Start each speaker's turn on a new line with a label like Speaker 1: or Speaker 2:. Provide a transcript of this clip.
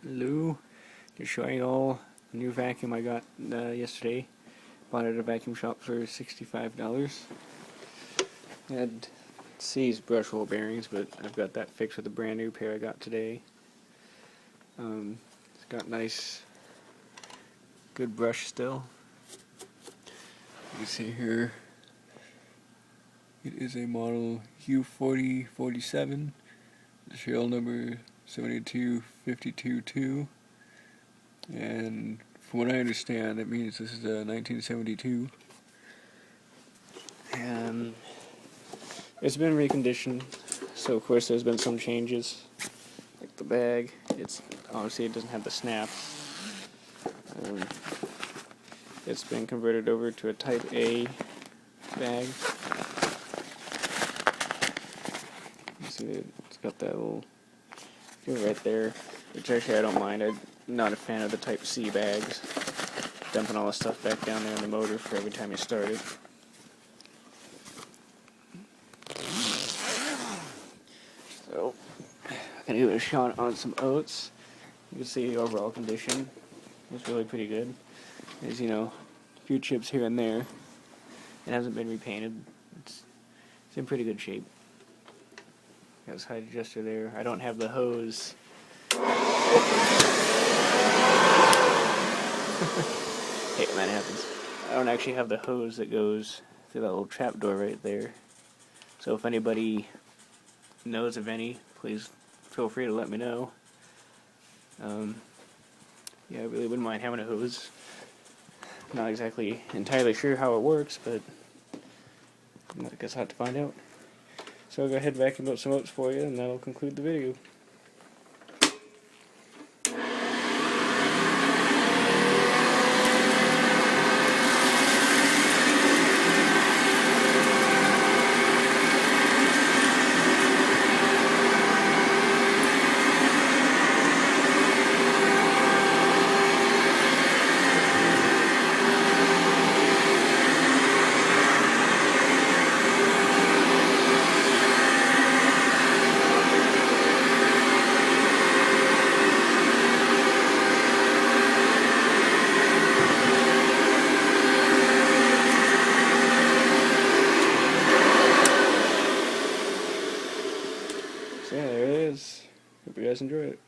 Speaker 1: Lou, just showing you all the new vacuum I got yesterday. Bought it at a vacuum shop for $65. It had seized brush hole bearings, but I've got that fixed with a brand new pair I got today. It's got nice, good brush still. You can see here, it is a model U4047, the serial number 72522, and from what I understand, it means this is a 1972. And it's been reconditioned, so of course there's been some changes, like the bag. It's obviously it doesn't have the snaps. It's been converted over to a Type A bag. You see it's got that little feel right there, which actually I don't mind. I'm not a fan of the Type C bags, dumping all the stuff back down there in the motor for every time you start it. So, I'm going to give it a shot on some oats. You can see the overall condition is really pretty good. There's, a few chips here and there. It hasn't been repainted. It's in pretty good shape. Got this height adjuster there. I don't have the hose. Hey, that happens. I don't actually have the hose that goes through that little trap door right there. So if anybody knows of any, please feel free to let me know. Yeah, I really wouldn't mind having a hose. Not exactly entirely sure how it works, but I guess I'll have to find out. So I'll go ahead and vacuum up some oats for you, and that'll conclude the video. So yeah, there it is. Hope you guys enjoy it.